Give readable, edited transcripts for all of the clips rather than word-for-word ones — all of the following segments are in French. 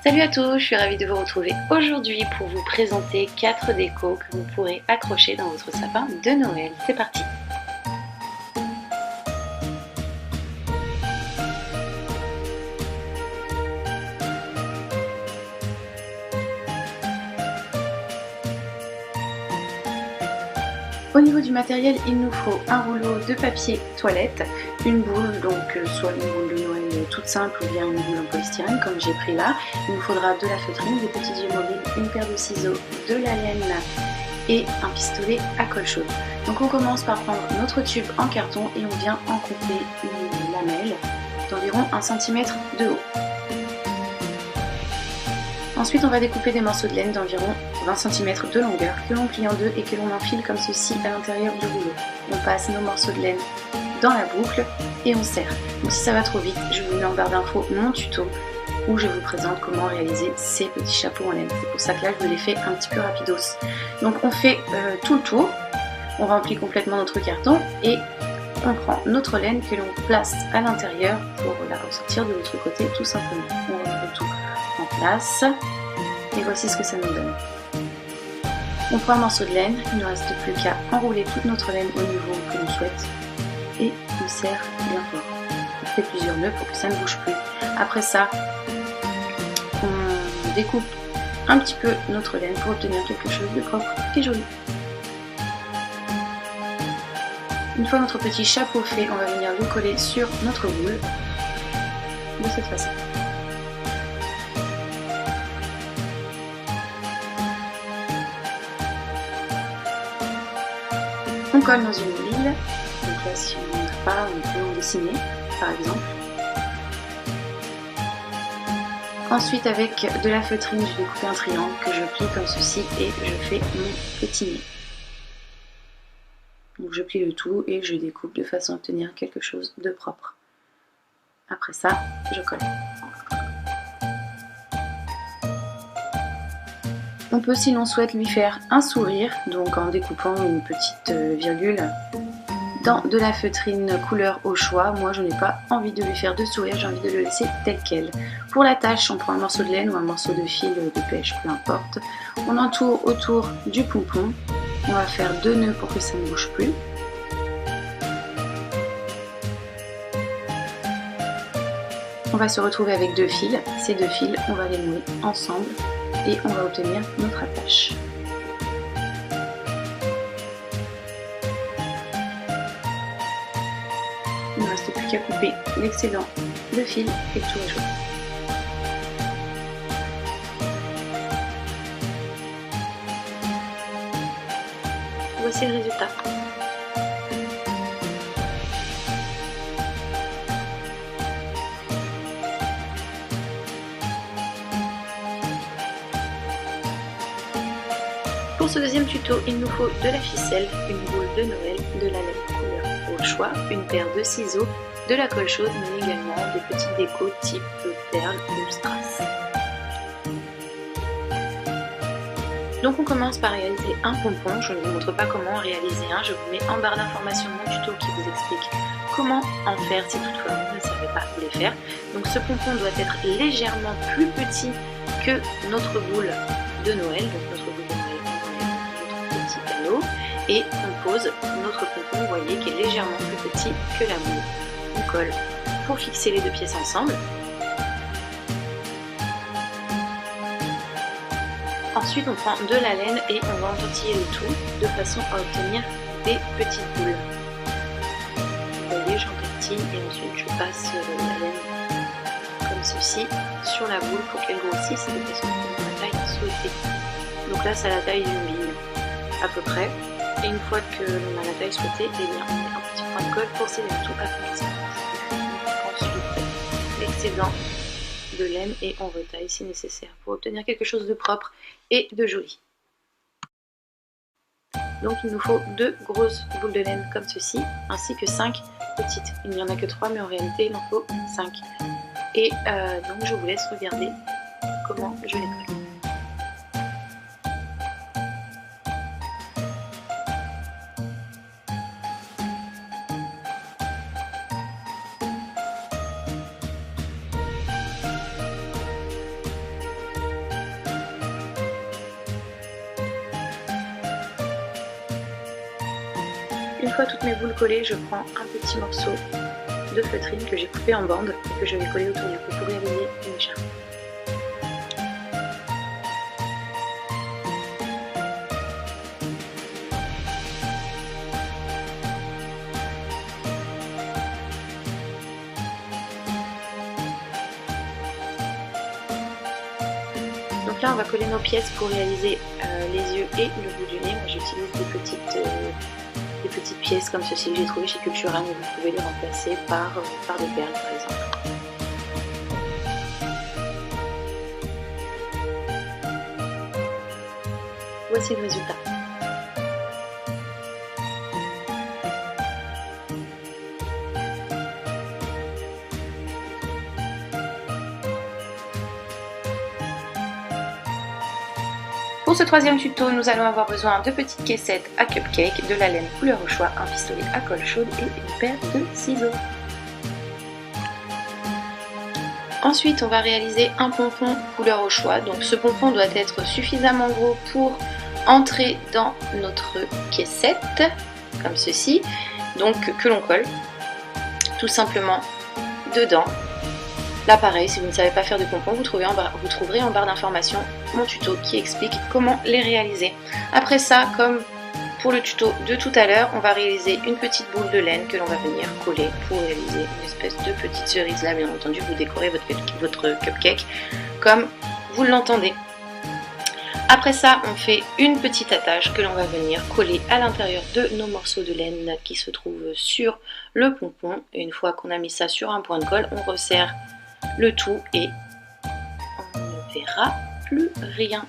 Salut à tous, je suis ravie de vous retrouver aujourd'hui pour vous présenter 4 décos que vous pourrez accrocher dans votre sapin de Noël. C'est parti! Au niveau du matériel, il nous faut un rouleau de papier toilette, une boule, donc soit une boule de Noël toute simple ou bien une boule en polystyrène comme j'ai pris là. Il nous faudra de la feutrine, des petits yeux mobiles, une paire de ciseaux, de la laine et un pistolet à colle chaude. Donc on commence par prendre notre tube en carton et on vient en couper une lamelle d'environ 1 cm de haut. Ensuite on va découper des morceaux de laine d'environ 20 cm de longueur que l'on plie en deux et que l'on enfile comme ceci à l'intérieur du rouleau. On passe nos morceaux de laine dans la boucle et on serre. Donc si ça va trop vite, je vous mets en barre d'infos mon tuto où je vous présente comment réaliser ces petits chapeaux en laine. C'est pour ça que là je vous les fais un petit peu rapidos. Donc on fait tout le tour, on remplit complètement notre carton et on prend notre laine que l'on place à l'intérieur pour la ressortir de l'autre côté tout simplement. On remet tout en place et voici ce que ça nous donne. On prend un morceau de laine, il ne reste plus qu'à enrouler toute notre laine au niveau que l'on souhaite et on serre bien fort. On fait plusieurs nœuds pour que ça ne bouge plus. Après ça, on découpe un petit peu notre laine pour obtenir quelque chose de propre et joli. Une fois notre petit chapeau fait, on va venir le coller sur notre boule de cette façon. On colle dans une huile, donc là si on n'a pas, on peut en dessiner par exemple. Ensuite avec de la feutrine, je vais couper un triangle que je plie comme ceci et je fais mon petit nez. Donc je plie le tout et je découpe de façon à obtenir quelque chose de propre. Après ça, je colle. On peut, si l'on souhaite, lui faire un sourire, donc en découpant une petite virgule dans de la feutrine couleur au choix. Moi, je n'ai pas envie de lui faire de sourire, j'ai envie de le laisser tel quel. Pour la tâche, on prend un morceau de laine ou un morceau de fil de pêche, peu importe. On entoure autour du pompon. On va faire 2 nœuds pour que ça ne bouge plus. On va se retrouver avec 2 fils. Ces 2 fils, on va les nouer ensemble et on va obtenir notre attache. Il ne reste plus qu'à couper l'excédent de fil et tout est joué. Voici le résultat. Pour ce deuxième tuto, il nous faut de la ficelle, une boule de Noël, de la laine couleur au choix, une paire de ciseaux, de la colle chaude, mais également des petites décos type perles ou strass. Donc on commence par réaliser un pompon. Je ne vous montre pas comment en réaliser un, je vous mets en barre d'informations mon tuto qui vous explique comment en faire si toutefois vous ne savez pas les faire. Donc ce pompon doit être légèrement plus petit que notre boule de Noël, donc notre boule de Noël, notre petit anneau, et on pose notre pompon, vous voyez, qui est légèrement plus petit que la boule. On colle pour fixer les deux pièces ensemble. Ensuite on prend de la laine et on va entortiller le tout de façon à obtenir des petites boules. Vous voyez, j'entortille et ensuite je passe la laine comme ceci sur la boule pour qu'elle grossisse de façon à obtenir la taille souhaitée. Donc là c'est à la taille d'une vigne à peu près. Et une fois que l'on a la taille souhaitée, eh bien, on met un petit point de colle pour sceller le tout afin que ça fasse. Ensuite l'excédent de laine et on retaille si nécessaire pour obtenir quelque chose de propre et de joli. Donc il nous faut 2 grosses boules de laine comme ceci, ainsi que 5 petites. Il n'y en a que 3 mais en réalité il en faut 5. Et donc je vous laisse regarder comment je les colle. Une fois toutes mes boules collées, je prends un petit morceau de feutrine que j'ai coupé en bandes et que je vais coller autour du cou pour réaliser une écharpe. Donc là on va coller nos pièces pour réaliser les yeux et le bout du nez. Moi j'utilise des petites pièces comme ceci que j'ai trouvées chez Cultura, mais vous pouvez les remplacer par des perles par exemple. Voici le résultat. Pour ce troisième tuto, nous allons avoir besoin de petites caissettes à cupcake, de la laine couleur au choix, un pistolet à colle chaude et une paire de ciseaux. Ensuite, on va réaliser un pompon couleur au choix. Donc ce pompon doit être suffisamment gros pour entrer dans notre caissette, comme ceci, donc que l'on colle tout simplement dedans. Là pareil, si vous ne savez pas faire de pompons, vous trouverez en barre d'informations mon tuto qui explique comment les réaliser. Après ça, comme pour le tuto de tout à l'heure, on va réaliser une petite boule de laine que l'on va venir coller pour réaliser une espèce de petite cerise. Là bien entendu, vous décorez votre cupcake comme vous l'entendez. Après ça, on fait une petite attache que l'on va venir coller à l'intérieur de nos morceaux de laine qui se trouvent sur le pompon. Et une fois qu'on a mis ça sur un point de colle, on resserre le tout et on ne verra plus rien.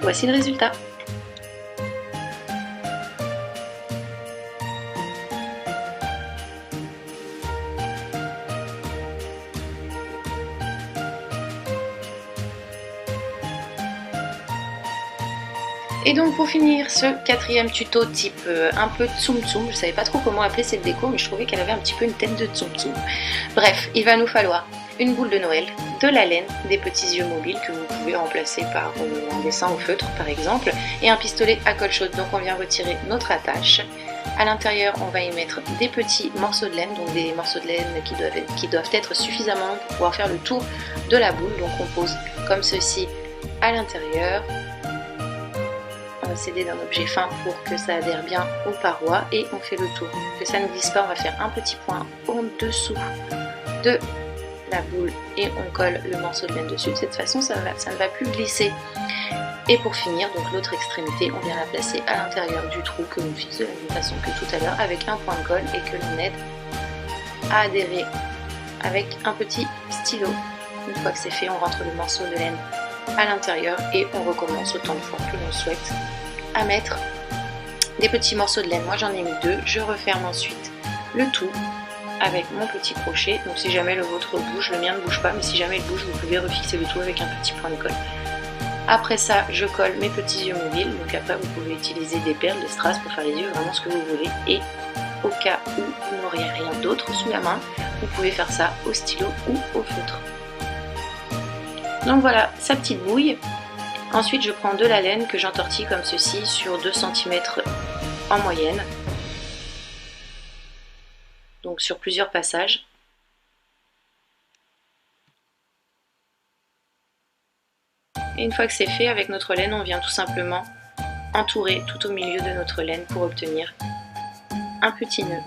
Voici le résultat. Et donc pour finir ce quatrième tuto type un peu tsum tsum, je savais pas trop comment appeler cette déco mais je trouvais qu'elle avait un petit peu une tête de tsum tsum. Bref, il va nous falloir une boule de Noël, de la laine, des petits yeux mobiles que vous pouvez remplacer par un dessin au feutre par exemple, et un pistolet à colle chaude. Donc on vient retirer notre attache. À l'intérieur on va y mettre des petits morceaux de laine, donc des morceaux de laine qui doivent être suffisamment longs pour pouvoir faire le tour de la boule. Donc on pose comme ceci à l'intérieur. On va s'aider d'un objet fin pour que ça adhère bien aux parois et on fait le tour. Que ça ne glisse pas, on va faire un petit point en dessous de la boule et on colle le morceau de laine dessus. De cette façon, ça ne va plus glisser. Et pour finir, donc l'autre extrémité, on vient la placer à l'intérieur du trou que l'on fixe de la même façon que tout à l'heure avec un point de colle et que l'on aide à adhérer avec un petit stylo. Une fois que c'est fait, on rentre le morceau de laine à l'intérieur et on recommence autant de fois que l'on souhaite à mettre des petits morceaux de laine. Moi j'en ai mis 2, je referme ensuite le tout avec mon petit crochet. Donc si jamais le vôtre bouge, le mien ne bouge pas, mais si jamais il bouge, vous pouvez refixer le tout avec un petit point de colle. Après ça, je colle mes petits yeux mobiles. Donc après vous pouvez utiliser des perles, des strass pour faire les yeux, vraiment ce que vous voulez. Et au cas où vous n'auriez rien d'autre sous la main, vous pouvez faire ça au stylo ou au feutre. Donc voilà sa petite bouille. Ensuite je prends de la laine que j'entortille comme ceci sur 2 cm en moyenne. Donc sur plusieurs passages. Et une fois que c'est fait, avec notre laine, on vient tout simplement entourer tout au milieu de notre laine pour obtenir un petit nœud.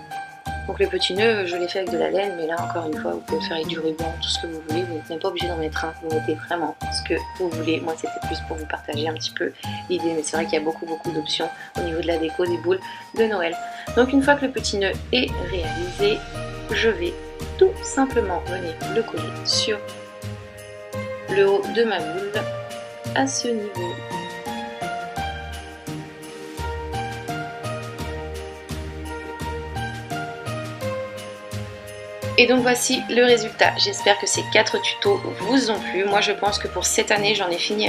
Donc le petit nœud, je l'ai fait avec de la laine, mais là encore une fois, vous pouvez le faire avec du ruban, tout ce que vous voulez. Vous n'êtes même pas obligé d'en mettre un, vous mettez vraiment ce que vous voulez. Moi c'était plus pour vous partager un petit peu l'idée, mais c'est vrai qu'il y a beaucoup d'options au niveau de la déco des boules de Noël. Donc une fois que le petit nœud est réalisé, je vais tout simplement venir le coller sur le haut de ma boule à ce niveau. Et donc voici le résultat. J'espère que ces 4 tutos vous ont plu. Moi je pense que pour cette année j'en ai fini